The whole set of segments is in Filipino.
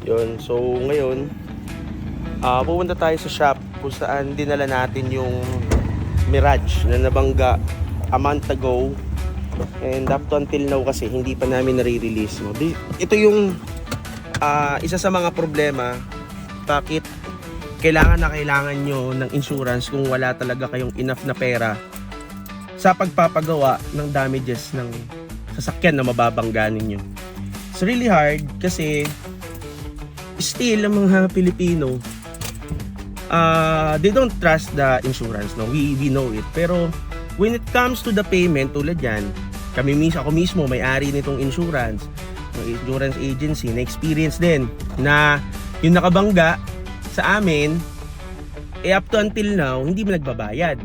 Yun. So, ngayon, pupunta tayo sa shop kung saan dinala natin yung Mirage na nabangga a month ago. And up to until now kasi hindi pa namin nare-release. No? Ito yung isa sa mga problema bakit kailangan nyo ng insurance kung wala talaga kayong enough na pera sa pagpapagawa ng damages ng sasakyan na mababangga ninyo. It's really hard kasi still ang mga Pilipino they don't trust the insurance. No? We know it. Pero when it comes to the payment, tulad yan, ako mismo may-ari nitong insurance, ng insurance agency, na experience din na yung nakabangga sa amin, up to until now, hindi mo nagbabayad.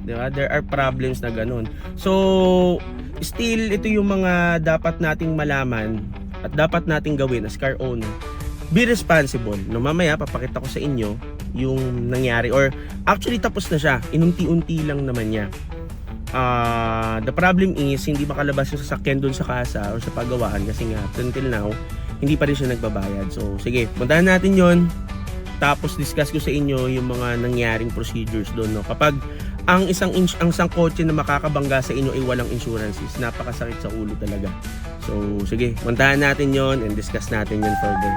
Diba? There are problems na ganun. So, still, ito yung mga dapat nating malaman at dapat nating gawin as car owner. Be responsible. No, mamaya, papakita ko sa inyo yung nangyari. Or, actually, tapos na siya. Inunti-unti lang naman niya. The problem is, hindi makalabas yung sasakyan dun sa kasa or sa pagawaan kasi nga, until now, hindi pa rin siya nagbabayad. So, sige, puntahan natin yon. Tapos discuss ko sa inyo yung mga nangyaring procedures doon, no. Kapag ang isang kotse na makakabangga sa inyo ay walang insurances, napakasakit sa ulo talaga. So, sige, puntahan natin yon and discuss natin yon further.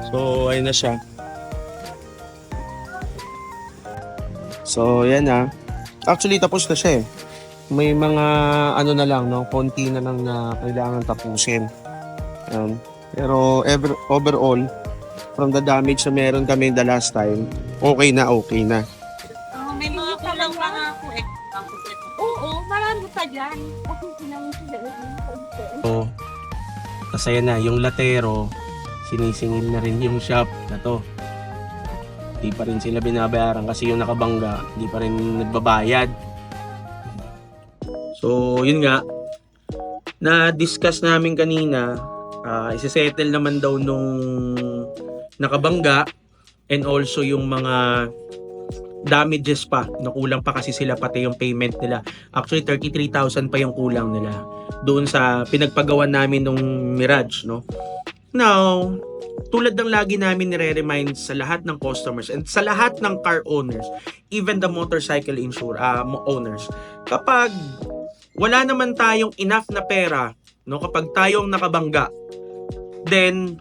So, ayun na siya. So, yan na. Actually, tapos na siya eh. May mga ano na lang, no? Konti na lang na kailangan tapusin. Pero overall, from the damage na meron kami the last time, okay na. May mga kulang pa nga ako eh. Oo, marami pa dyan. So, kasi yan na, yung latero, sinisingil na rin yung shop na to. Di pa rin sila binabayaran kasi yung nakabangga, di pa rin nagbabayad. So, yun nga, na-discuss namin kanina, isa-settle naman daw nung nakabangga and also yung mga damages pa, na kulang pa kasi sila pati yung payment nila. Actually, 33,000 pa yung kulang nila doon sa pinagpagawa namin nung Mirage, no? Now, tulad ng lagi namin nire-remind sa lahat ng customers and sa lahat ng car owners, even the motorcycle owners, kapag wala naman tayong enough na pera, no, kapag tayong nakabangga, then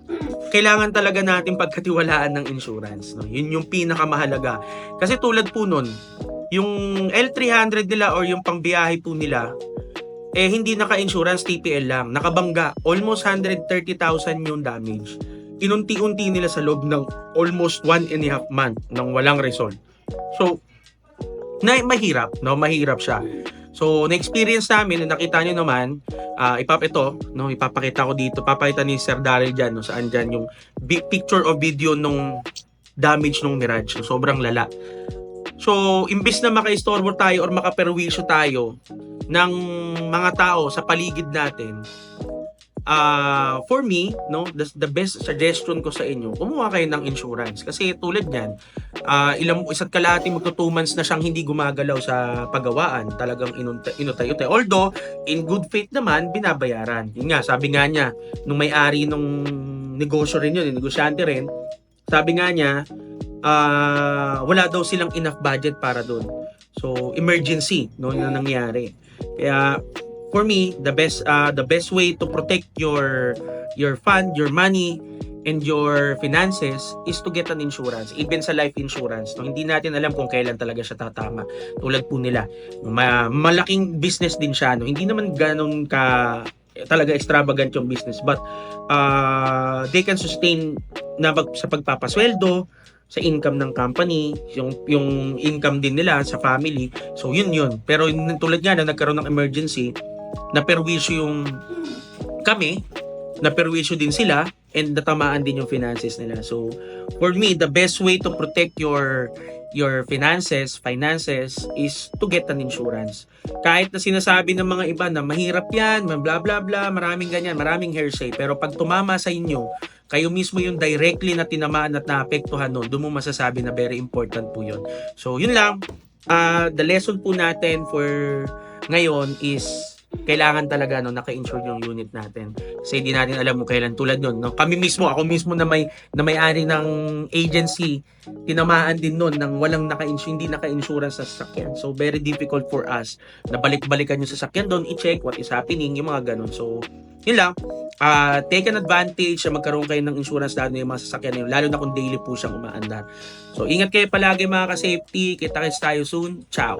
kailangan talaga natin pagkatiwalaan ng insurance, no? Yun yung pinakamahalaga. Kasi tulad po nun, yung L300 nila or yung pangbiyahe po nila, hindi naka-insurance, TPL lang, nakabangga, almost 130,000 yung damage. Inunti-unti nila sa loob ng almost 1.5 month nang walang result. So, mahirap siya. So, na-experience namin, nakita nyo naman, ipapakita ko dito, papakita ni Sir Daryl dyan, no, saan dyan yung picture o video nung damage nung Mirage. So, sobrang lala. So, imbis na maka-istorbo tayo or makaperwisyo tayo ng mga tao sa paligid natin, for me, no, the best suggestion ko sa inyo, kumuha kayo ng insurance. Kasi tulad niyan, isa't kalahati magto 2 months na siyang hindi gumagalaw sa pagawaan. Talagang inutay-utay. Although, in good faith naman, binabayaran. Yun nga, sabi nga niya, nung may-ari nung negosyo rin yun, negosyante rin, sabi nga niya, wala daw silang enough budget para doon. So, emergency, no, na nangyari. Kaya, for me, the best way to protect your fund, your money, and your finances is to get an insurance, even sa life insurance. No, hindi natin alam kung kailan talaga siya tatama. Tulad po nila, malaking business din siya. No, hindi naman ganun ka talaga extravagant yung business, but they can sustain na sa pagpapasweldo, sa income ng company, yung income din nila sa family. So yun. Pero tulad nga na nagkaroon ng emergency, na perwisyo yung kami, naperwisyo din sila and natamaan din yung finances nila. So, for me, the best way to protect your finances is to get an insurance. Kahit na sinasabi ng mga iba na mahirap yan, blah blah blah, maraming ganyan, maraming hearsay. Pero pag tumama sa inyo, kayo mismo yung directly na tinamaan at naapektuhan nun, doon mo masasabi na very important po yun. So, yun lang. The lesson po natin for ngayon is kailangan talaga naka-insure yung unit natin. Kasi hindi natin alam kung kailan tulad nun. No? Kami mismo, ako mismo na may-ari ng agency, tinamaan din nun nang walang hindi naka-insurance sa sasakyan. So, very difficult for us na balik-balikan yung sasakyan doon, i-check what is happening, yung mga ganun. So, yun lang. Take an advantage na magkaroon kayo ng insurance lalo na yung mga sasakyan yun, lalo na kung daily po siyang umaandar. So, ingat kayo palagi mga ka-safety. Kita-kits tayo soon. Ciao!